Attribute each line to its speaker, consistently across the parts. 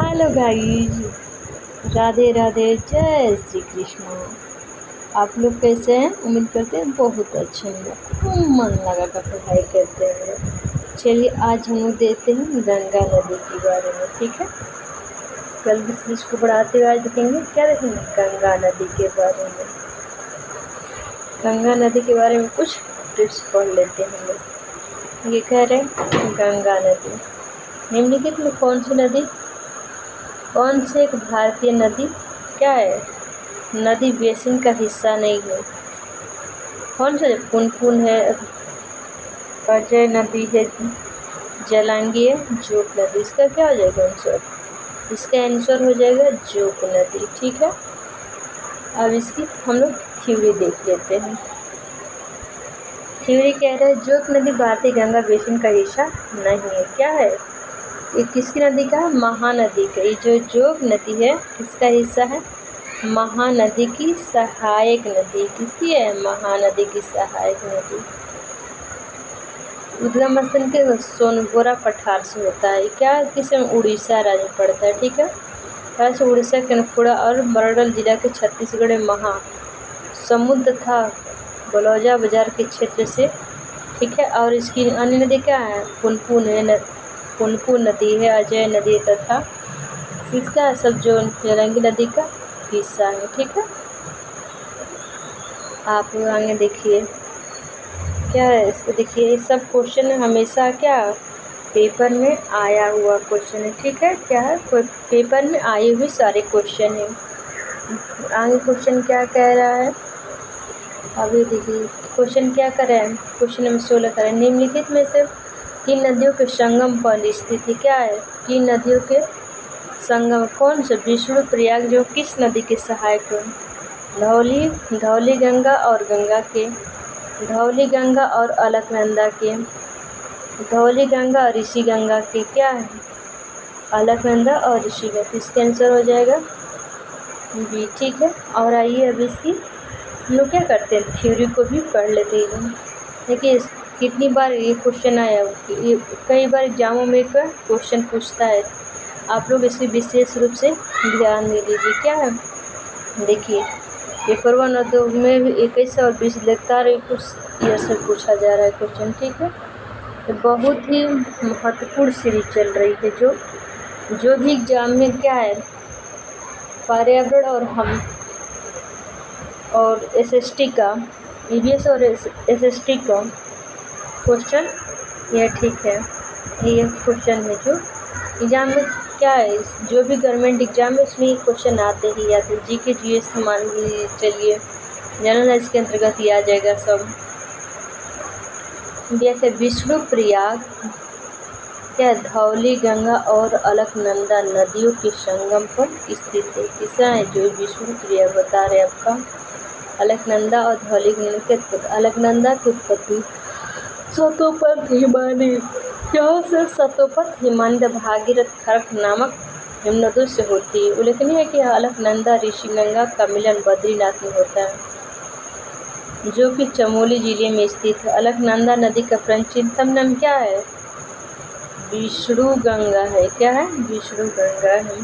Speaker 1: Hello guys, Radhe Radhe, जय श्री कृष्ण। आप लोग कैसे हैं? उम्मीद करते हैं बहुत अच्छे होंगे, खूब मन लगा कर पढ़ाई करते हैं। चलिए आज हम लोग देखते हैं गंगा नदी के बारे में, ठीक है। कल भी चीज़ को बढ़ाते हुए आज देखेंगे, क्या देखेंगे? गंगा नदी के बारे में। गंगा नदी के बारे में कुछ टिप्स पढ़ लेते हैं हम लोग। ये कह रहे हैं गंगा नदी निम्नलिखित में कौन सी नदी, कौन से एक भारतीय नदी क्या है, नदी बेसिन का हिस्सा नहीं है? कौन सा? पुनपुन है, अजय नदी है, जलांगी है, जोक नदी। इसका क्या हो जाएगा आंसर? इसका आंसर हो जाएगा जोक नदी, ठीक है। अब इसकी हम लोग थ्योरी देख लेते हैं। थ्योरी कह रहा है जोक नदी भारतीय गंगा बेसिन का हिस्सा नहीं है। क्या है ये? किसकी नदी का? महानदी का। ये जो जोग नदी है किसका हिस्सा है? महानदी की सहायक नदी। किसकी है? महानदी की सहायक नदी। उद्गम स्थल के सोनपुरा पठार से होता है। क्या किस उड़ीसा राज्य में पड़ता है, ठीक है। राज्य उड़ीसा के नपुड़ा और बरौदा जिला के छत्तीसगढ़ महा समुद्र तथा बलौजा बाजार के क्षेत्र से, ठीक है। और इसकी अन्य नदी क्या है? पुनपुन है, पुनपुन नदी है, अजय नदी तथा इसका सब जो जलंगी नदी का हिस्सा है, ठीक है। आप लोग आगे देखिए क्या है इसको, देखिए सब क्वेश्चन हमेशा क्या पेपर में आया हुआ क्वेश्चन है, ठीक है। क्या है? पेपर में आए हुए सारे क्वेश्चन है। आगे क्वेश्चन क्या कह रहा है? अभी देखिए क्वेश्चन क्या कर रहा है। क्वेश्चन नंबर 16 कर रहा है निम्नलिखित में से किन नदियों के संगम पर स्थित है? क्या है? किन नदियों के संगम? कौन सा? विष्णु प्रयाग जो किस नदी के सहायक है? धौली गंगा और गंगा के, धौली गंगा और अलकनंदा के, धौली गंगा और ऋषि गंगा के, क्या है? अलकनंदा और ऋषि गंगा। इसका आंसर हो जाएगा बी, ठीक है। और आइए अब इसकी हम लोग क्या करते हैं, थ्योरी को भी पढ़ लेते हैं। देखिए कितनी बार ये क्वेश्चन आया, ये कई बार एग्जामों में क्वेश्चन पूछता है। आप लोग इसकी विशेष रूप से ध्यान दे लीजिए। क्या है? देखिए पेपर 1 और 2 में भी 21 और 20 लगातार कुछ ईयर से पूछा जा रहा है क्वेश्चन, ठीक है। तो बहुत ही महत्वपूर्ण सीरीज चल रही है जो भी एग्जाम में क्या है, पर्यावरण और हम और एसएसटी का, ईवीएस और एसएसटी का क्वेश्चन यह, ठीक है। ये क्वेश्चन है जो एग्जाम में क्या है, जो भी गवर्नमेंट एग्जाम है उसमें ये क्वेश्चन आते ही आते। जीके जीएस तो मान लीजिए, चलिए जनरल नॉलेज के अंतर्गत ही आ जाएगा सब। जैसे विष्णु प्रयाग क्या धौली गंगा और अलकनंदा नदियों के संगम पर स्थित है। किसा है? जो विष्णु प्रयाग बता रहे आपका। अलकनंदा और धौली गंगा की उत्पत्ति, अलकनंदा की उत्पत्ति सतोपंथ हिमानी, यहाँ से सतोपंथ हिमानी भागीरथ खरक नामक हिमनदों से होती है। उल्लेखनीय है कि अलकनंदा ऋषिगंगा का मिलन बद्रीनाथ में होता है जो कि चमोली जिले में स्थित है। अलकनंदा नदी का प्राचीनतम नाम क्या है? विष्णु गंगा है। क्या है? विष्णु गंगा है।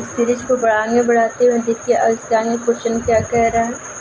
Speaker 1: इस सीरीज को आगे बढ़ाते हुए देखिए इसका आगे क्वेश्चन क्या कह रहा है।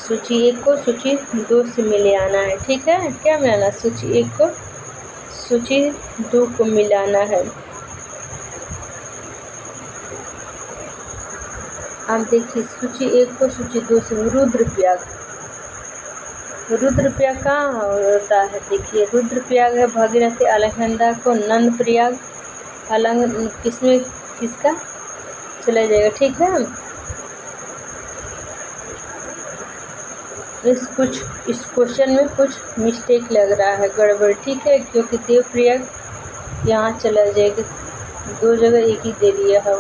Speaker 1: सूची 1 को सूची 2 से मिलाना है, ठीक है। क्या मिलाना? सूची 1 को सूची 2 को मिलाना है। आप देखिए सूची 1 को सूची 2 से, रुद्रप्रयाग, रुद्रप्रयाग कहाँ होता है? देखिए रुद्रप्रयाग है भागीरथी, अलकनंदा को नंद प्रयाग, अलंग किसमें किसका चला जाएगा, ठीक है। इस क्वेश्चन में कुछ मिस्टेक लग रहा है, गड़बड़, ठीक है, क्योंकि देवप्रयाग यहाँ चला जाएगा, 2 जगह एक ही दे दिया है।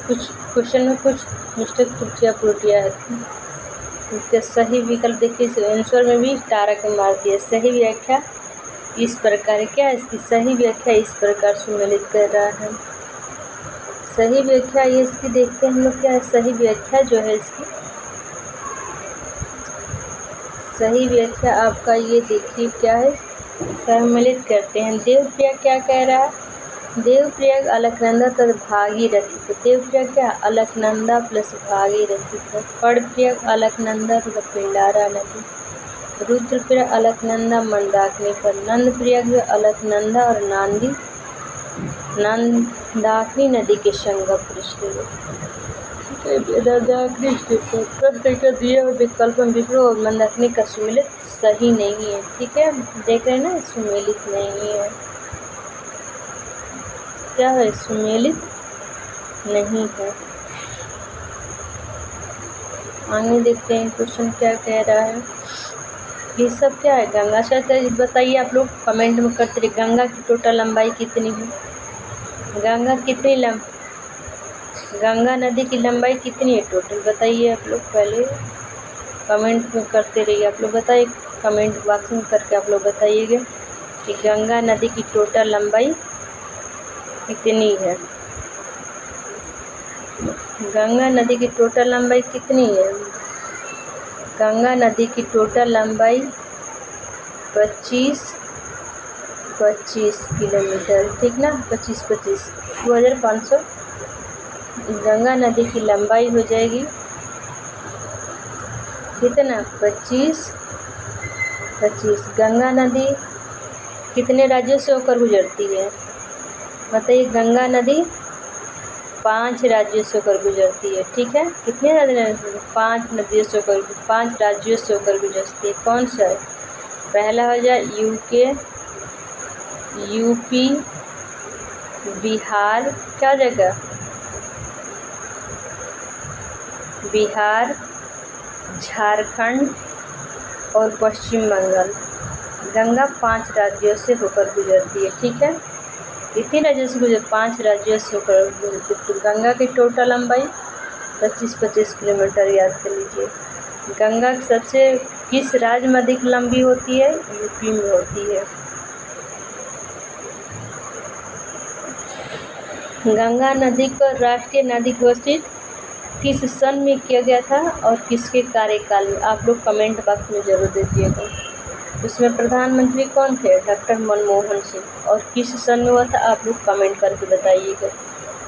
Speaker 1: कुछ क्वेश्चन में कुछ मिस्टेक त्रुटियाँ है। इसका सही विकल्प देखिए, इस आंसर में भी तारक मार दिया। सही व्याख्या इस प्रकार, क्या इसकी सही व्याख्या इस प्रकार सुमेलित कर रहा है। सही व्याख्या ये इसकी देखते हैं हम लोग, क्या है सही व्याख्या जो है इसकी, सही व्याख्या आपका ये देखिए क्या है, सम्मिलित करते हैं। देवप्रयाग क्या कह रहा है? देवप्रयाग अलकनंदा तथा भागीरथी। तो देवप्रयाग क्या, अलकनंदा प्लस भागीरथी है। कर्णप्रयाग अलकनंदा तथा पिंडारा नदी। रुद्रप्रयाग अलकनंदा मंदाकिनी पर। नंदप्रयाग अलकनंदा और मंदाकिनी नदी के संगम पर स्थित है। प्रश्न का दिए हुए विकल्प में विष्णु और मंदाकिनी का सुमेलित सही नहीं है। ठीक है, देख रहे हैं ना, सुमेलित नहीं है। क्या है, सुमेलित नहीं है। आगे देखते हैं क्वेश्चन क्या कह रहा है। ये सब क्या है, गंगा से बताइए आप लोग कमेंट में करते रहिए। गंगा की टोटल लंबाई कितनी है? गंगा नदी की लंबाई कितनी है टोटल, बताइए आप लोग। पहले कमेंट में करते रहिए आप लोग, बताइए कमेंट बॉक्स में करके आप लोग बताइएगा कि गंगा नदी की टोटल लंबाई कितनी है। गंगा नदी की टोटल लंबाई कितनी है? गंगा नदी की टोटल लंबाई 25 किलोमीटर, ठीक ना, 2500 गंगा नदी की लंबाई हो जाएगी कितना, 25। गंगा नदी कितने राज्यों से होकर गुजरती है, बताइए। गंगा नदी 5 राज्यों से होकर गुजरती है, ठीक है। कितने राज्यों से? 5 नदियों से होकर, 5 राज्यों से होकर गुजरती है। कौन सा है? पहला हो जाए यूपी, बिहार, क्या जगह, बिहार, झारखंड और पश्चिम बंगाल। गंगा 5 राज्यों से होकर गुजरती है, ठीक है। कितने राज्यों से गुजर? 5 राज्यों से होकर गुजरती है। तो गंगा की टोटल लंबाई 25 किलोमीटर, याद कर लीजिए। गंगा सबसे किस राज्य में अधिक लंबी होती है? यूपी में होती है। गंगा नदी को राष्ट्रीय नदी घोषित किस सन में किया गया था और किसके कार्यकाल में? आप लोग कमेंट बॉक्स में जरूर दीजिएगा। उसमें प्रधानमंत्री कौन थे? डॉक्टर मनमोहन सिंह। और किस सन में हुआ था? आप लोग कमेंट करके बताइएगा।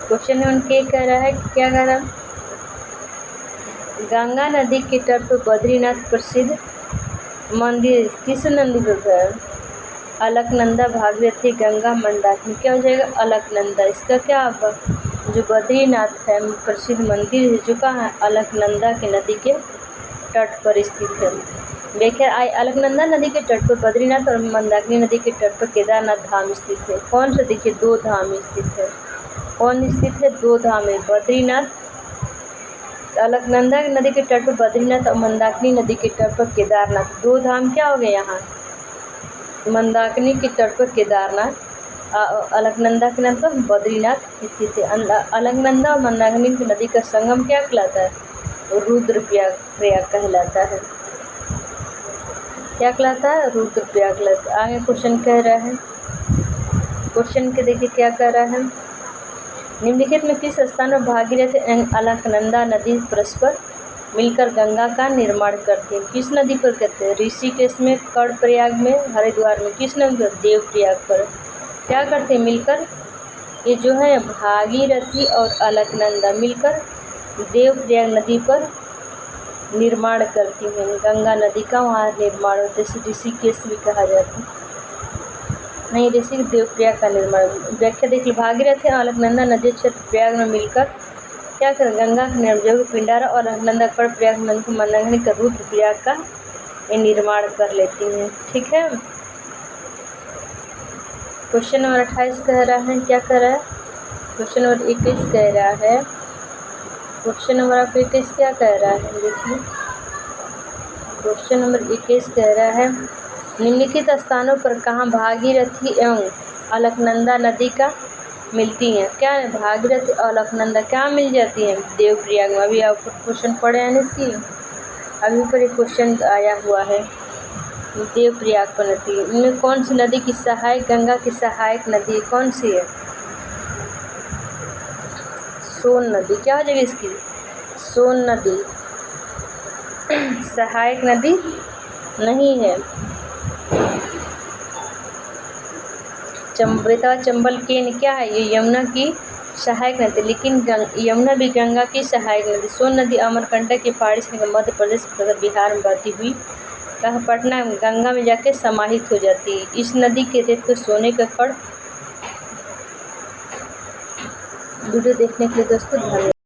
Speaker 1: क्वेश्चन नंबर क्या कह रहा है, क्या कह रहा है? गंगा नदी के तट पर बद्रीनाथ प्रसिद्ध मंदिर किस नदी पर है? अलकनंदा, भागीरथी, गंगा, मंदाकिनी। क्या हो जाएगा? अलकनंदा। इसका क्या होगा? जो बद्रीनाथ है प्रसिद्ध मंदिर है, जो कहाँ है? अलकनंदा के नदी के तट पर स्थित है। देखिए, अलकनंदा नदी के तट पर बद्रीनाथ और मंदाकिनी नदी के तट पर केदारनाथ धाम स्थित है। कौन सा? देखिए, 2 धाम स्थित है। कौन स्थित है? 2 धाम है, बद्रीनाथ, अलकनंदा नदी के तट पर बद्रीनाथ और मंदाकिनी नदी के तट पर केदारनाथ। 2 धाम क्या हो गए यहाँ? मंदाकिनी के तट पर केदारनाथ, अलकनंदा के नाम पर बद्रीनाथ स्थित है। अलकनंदा और मंदाकिनी की नदी का संगम क्या कहलाता है? रुद्रप्रयाग कहलाता है। क्या कहलाता है? रुद्रप्रयाग कहलाता है। आगे क्वेश्चन कह रहा है, क्वेश्चन के देखिए क्या कह रहा है। निम्नलिखित में किस स्थान पर भागीरथी एवं अलकनंदा नदी परस्पर मिलकर गंगा का निर्माण करती है? किस नदी पर कहते हैं? ऋषिकेश में, कर्णप्रयाग में, हरिद्वार में। किस नदी पर? देवप्रयाग पर। क्या करते हैं मिलकर? ये जो है भागीरथी और अलकनंदा मिलकर देवप्रयाग नदी पर निर्माण करती हैं। गंगा नदी का वहाँ निर्माण होता है, ऋषिकेश भी कहा जाता है। नहीं, ऋषि देवप्रयाग का निर्माण। व्याख्या देखिए, भागीरथी और अलकनंदा नदी क्षेत्र प्रयाग में मिलकर क्या कर गंगा का निर्जोग पिंडारा और अलकनंदा कर्णप्रयाग मंदाकिनी का रुद्रप्रयाग का ये निर्माण कर लेती हैं, ठीक है। क्वेश्चन नंबर 28 कह रहा है, क्या कह रहा है? क्वेश्चन नंबर 21 कह रहा है। क्वेश्चन नंबर 21 क्या कह रहा है? देखिए, क्वेश्चन नंबर 21 कह रहा है, निम्नलिखित स्थानों पर कहाँ भागीरथी एवं अलकनंदा नदी का मिलती हैं? क्या है? भागीरथी और अलकनंदा क्या मिल जाती हैं? देवप्रयाग में। अभी आप क्वेश्चन पढ़े हैं ना इसकी, अभी पर एक क्वेश्चन आया हुआ है। देवप्रयाग पर नदी, इनमें कौन सी नदी की सहायक, गंगा की सहायक नदी कौन सी है? सोन नदी। क्या हो जाएगी इसकी? सोन नदी। सहायक नदी नहीं है, बेतवा चंबल केन क्या है, ये यमुना की सहायक नदी, लेकिन यमुना भी गंगा की सहायक नदी। सोन नदी अमरकंटक के पहाड़ी से मध्य प्रदेश तथा बिहार में बहती हुई पटना गंगा में जाके समाहित हो जाती है। इस नदी के रेत को सोने का कण। वीडियो देखने के लिए दोस्तों धन्यवाद।